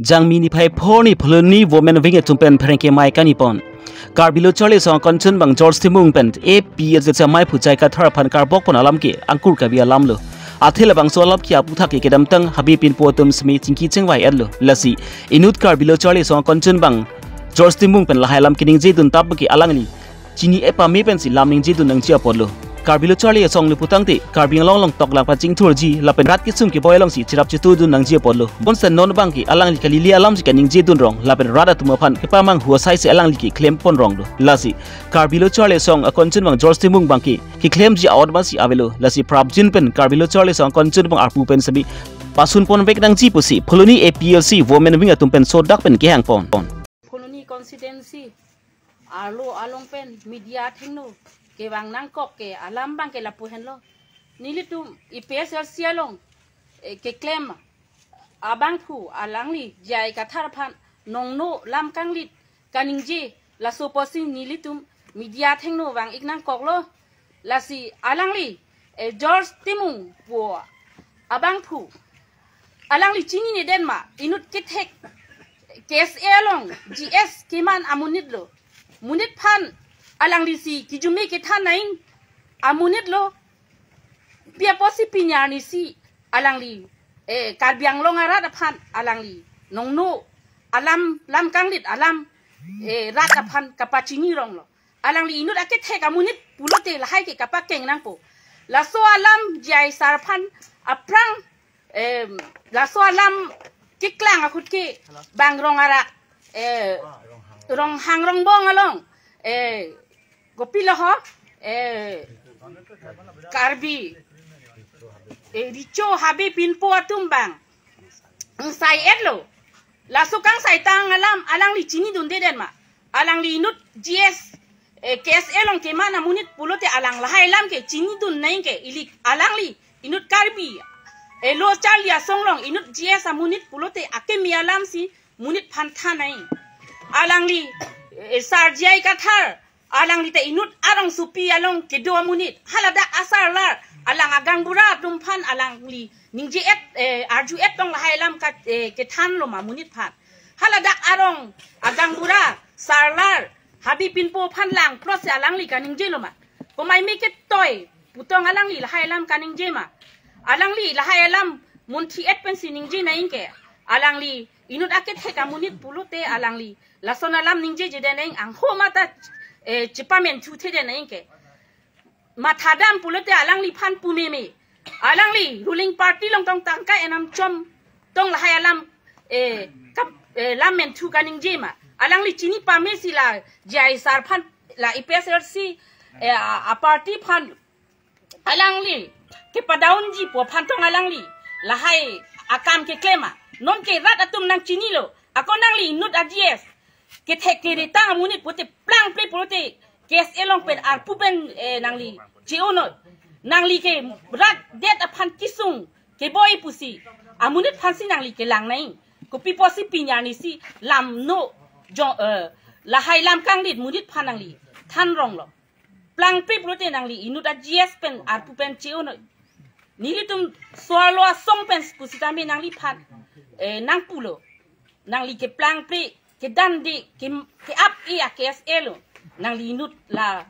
jangmi ni phai phoni phloni women wing tumpen phrengke mai kanipon karbilo chole song konchun bang George Timung pen APS je mai phujai ka thar phan karbok pon alam ke angkur ka bia lamlo athil bang solap ki apu thak ke kedam tang habipin potum smi chingki chengwai adlo lasi inut karbilo chole song konchun bang George Timung pen lahai lam kining je dun tab ki alangli chini epa me pen si lamning je dun nang chia podlo karbilo chole song luputang te karbing long tok lang pa ching thur ji lapen rat ki sum ki boy long si chirap chitu dun nang je podlo bonsen non bang ki alang li kalili alam si kaning je dun rong lapen rada tuma phan ke pamang huwa sai se alang li ki claim pon rong do lasi karbilo chole song akonchun bang George Timung bang ki claim ji out ba si avelo lasi prabjin pen karbilo chole song konchun bang arpu pen sabi pasun pon bek dang ji pusi pholoni APLC women wing atum pen so dak pen ke hang pon pholoni constituency alo along pen media thingno ke bang nang kok ke alam bang ke lapu hen lo nilitum IPS sialong ke claim abang thu alang li jai ka thar phan nongno lam kang lit kaningji la soposin nilitum media thengno bang iknang kok lo la si alang li George Timung po abang thu alang li chini ni denma inut kithek case elong GS kiman amunit lo munit phan alang li si kijumi ke thanain amunit lo pia posi pinya ni si alang li karbiang long ara da phan alang li nongno alam lam kanglit alam rat da phan kapachini rong lo alang li inut ake thek amunit pulote la hai ke kapakeng nang po la so alam jai sar phan aprang la so alam kiklang akut ke bang rong ara rong hang rong bong along gopi loho karbi richo habe pinpo atumbang sai etlo la sukang sai tang alang li chini dun de den ma alang li nut GS KS elong ke mana munit pulote alang la hai lam ke chini dun naing ke ilik alang li inut karbi lo chalia songlong inut GS amunit pulote akemi alam si munit phantha nai alang li sarjai kathar alang li te inut arong supi along ke do munit halada asar lar alang agang bura tumphan alang li ningji et arju et tong la hailam ka ke than lo ma munit phat halada arong agang bura sarlar habi pinpo phan lang cross alang li ka ningji lo ma ko mai me ke toy putong alang li la hailam ka ningji ma alang li la hailam munthi et pen si ningji na inke alang li inut aket he ka munit pulute alang li la sonalam ningji je de neng ang ho mata cipamen thu the de neng ke mathadam pulote alang li phan pumeme alang li ruling party long tong tang kai enam chom tong la hayalam kap lam men thu kaning jema alang li chini pame sila jai sar phan la IPSRC a party phan alang li ke padaun ji po phan tong alang li la hai akam ke klema non ke rat atum nang chini lo akonang li nut ags ke thekere tang amunit pote plang ple pote kes elong pen ar pupen nang li jiono nang li ke rat det aphan kisung ke boy pusi amunit phansi nang li ke lang nai ko pipo si pinya ni si lam no jo la hai lam kang lit munit phan nang li than rong lo plang ple pote nang li inut ags pen ar pupen jiono nilitum swalo song pen pusi tambe nang li phan nang pulo nang li ke plang ple ke dan di ke up ia KSL nang linut la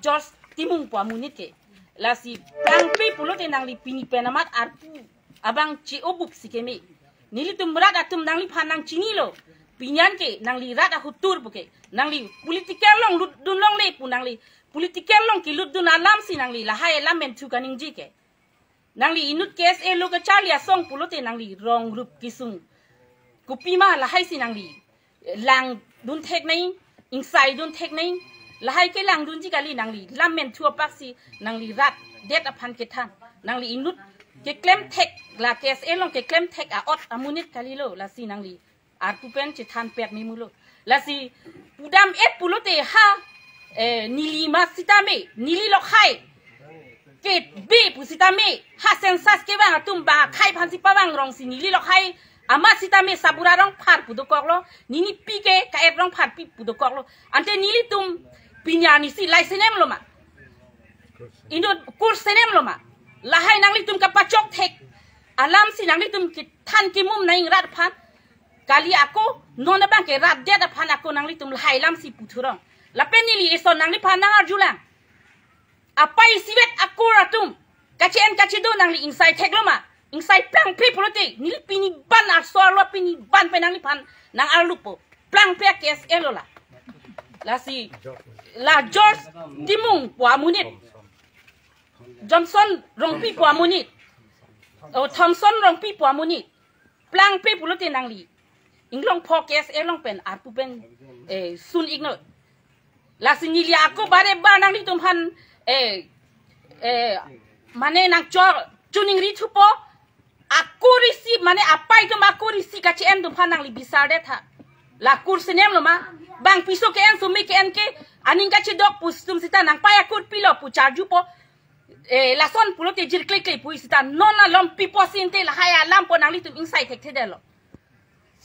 George Timung po amunit ke la si plang ple pulote nang li pini penamat arpu abang ci obup sikeme nilitum rat atum nang li phanang chini lo pinyan ke nang li rat hutur buke nang li political long dun long le pu nang li political long ki lut dun alam si nang li la hai lam men thu kaning ji ke nang li inut KSL lo ka chalia song pulote nang li rong rup kisung kupima la hai si nang li lang dun thek nai inside dun thek nai la hai ke lang dun ji kali nang li lam men thua pak si nang li rat det aphan ke than nang li inut ke claim thek la KSL long ke claim thek a ot amunit kali lo la si nang li ar pupen che than pek mi mulo la si pudam et pulote ha nili ma sitame nili lo khai ke be pusitame ha sensas ke bang atum ba khai phan si pawang rong si nili lo khai ama sitame sabura rong phat pudokok lo nini pike ka et rong phat pi pudokok lo ante nili tum pinyani si lai senem lo ma indo kurs senem lo ma la hai nang li tum ka pachok thek alam si nang li tum ki than ki mum nai rat phat kali aku non bang ke rat dia da pan aku nang li tum hai lam si puturong lapen ni li eson nang li pan nang arjulang apa isiwet aku ratum kacien kacido nang li inside tek lo ma inside plang pe politik ni pini ban ar so lo pini ban pe nang li pan nang arlupo plang pe KSL la la si la George Timung Pua Munit Johnson Rongpi Pua Munit Thompson Rongpi Pua Munit plang pe politik nang li inglong po KSL long pen arpu pen sun igno la si ni lia aku bare ba nang li tum han mane nang chor tuning ri thupo aku risi mane apa itu aku risi kacien tum han nang li bisar de tha la kursi nem lo ma bang piso ke en sumi ke en ke aning kachi dok pustum sita nang pa yakut pilo pu charju po la son pulo te jir klik klik pu sita nona lom pipo sinte la haya lampo nang li tum inside tek te lo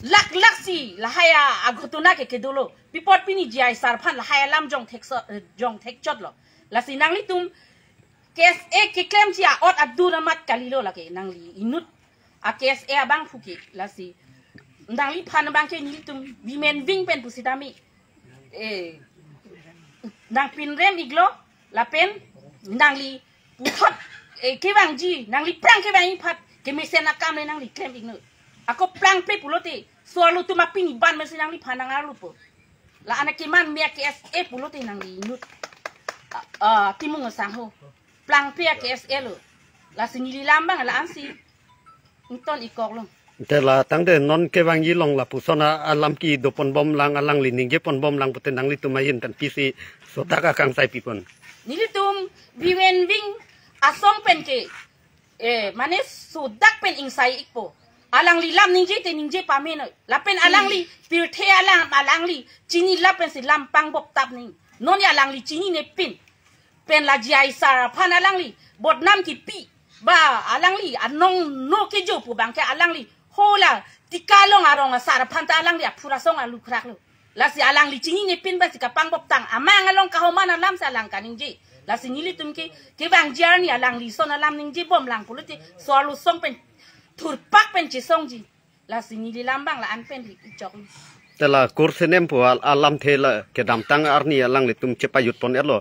lak si la haya agotuna ke kedolo pipot pini jai sarphan la haya lam jong tek chot lo la si nang li tum kes ke klem chia ot abduramat kalilo la ke nang li inut a kes bang fuki la si nang li phan bang ke ni tum bimen ving pen pusitami nang pin rem iglo la pen nang li puthot ke bang ji nang li prang ke bang phat ke mesena kam le nang li klem igno ako plang pe pulote soalu tu mapini ban mesi nang li phan nang alupo la anake man mia KSA pulote nang li inut timung sang ho plang pe KSL la sinili lambang la ansi nton ikok longแต่ละตั้งแต่นนเกวังยี่ลงละผู้สนะอาลัมกีโดปนบอมลังอาลังลินิงเกปนบอมลังปุตนังลิตุมายินตันพีซีสตากากังไซปีปนนี่ลิตุมวิเวนวิงอาซองเป็นเกมันเนสุดักเป็นอิงไซอีกโปอาลังลีลำนิงเจเตนิงเจปาเมนละเป็นอาลังลีปิลเทอาลังลีจีนีละเป็นสิลำปังบกตับนิงนนอาลังลีจีนีเนปินเป็นลาจีไอซาราพันอาลังลีบทน้ำกิปีบ้าอาลังลีอันนงโนกิจูปูบังแค่อาลังลีโฮล่ะติกาลงอารองสารพันตาลังเดียพูราซงอาลูครักลูลาสิอาลังลิจินี่เนปินบาสิกะปังบกตังอามังอลงกะโฮมานาลัมสาลังกานิงจีลาสินี่ลิตุมเกวังจาร์นี่อาลังลิซอนอาลัมนิงจีบอมลังปุลุติสวาลูซงเป็นถูดปักเป็นจิซงจีลาสินี่ลิลัมบังละอันเป็นลิจอกแต่ละคอร์สเนมผัวอาลัมเทละเกดัมตังอาร์นี่อาลังลิตุมเจปายุดปนเอโล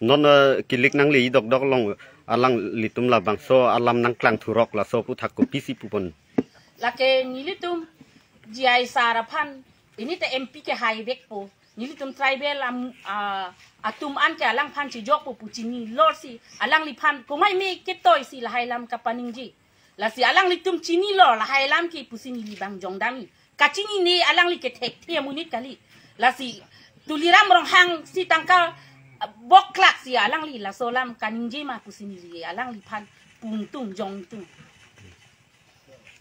นนกิลิกนังลีดอกลงอาลังลิตุมละบังโซอาลัมนังกลางทุรอกละโซพุทักกุปิสิปุปนlaki nilitum jai sarapan ini te MP ke highway po nilitum tribal atum an ke alang pan ci jok po pucini lor si alang lipan ko mai me ke toy si la hailam kapaning ji la si alang litum cini lor la hailam ki pusini libang jong dami kacini ni alang li ke tek te munit kali la si tuliram rong hang si tangka bok klak si alang li la solam kaning ji ma pusini li alang lipan puntung jong tung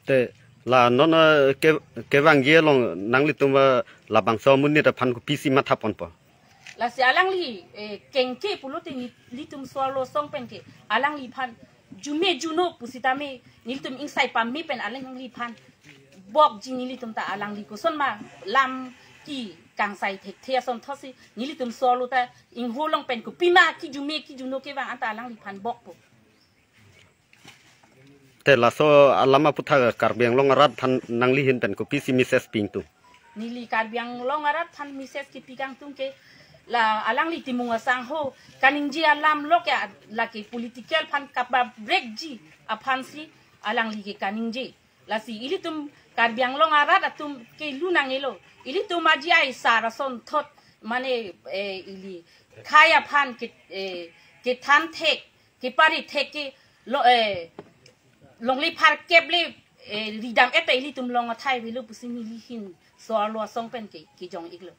แต่ละนนเกวังเยลงนังลิตุมละบังซอมุนนี่ตะพันกุพีซีมาทับปอนปอละสิอาลังลีเก่งเกปุโลติลิตุมสวาโลซองเป็นเกอาลังลีพันจูเมจูโนปุสิตาเมนิลิตุมอิงไซปามมีเป็นอาลังลีพันบอกจีนิลิตุมตาอาลังลีกุซอนมาลำกีกังไซเทคเทียซอนทอสินิลิตุมสวาโลตาอิงโฮลงเป็นกุปีมากิจูเมกิจูโนเกวังอันตาอาลังลีพันบอกปุแต่ละโซอาลามาพุทธะการเบียงลงรัฐทันนังลิหินเป็นกุปิซิมิเซสปิงตุนี่ลีการเบียงลงรัฐทันมิเซสกิปิกังตุงเกla alang li timung asang ho kaning ji alam lok ya la ke political pan kapa break ji apan si alang li ke kaning ji la si ili tum kar biang long arat atum ke lunang elo ili tum maji ai sarason thot mane ili khaya pan ke than thek ke pari thek ke lo long li par kep li ridam ete ili tum long athai vi lu pusimi li hin so lo song pen ke jong iglo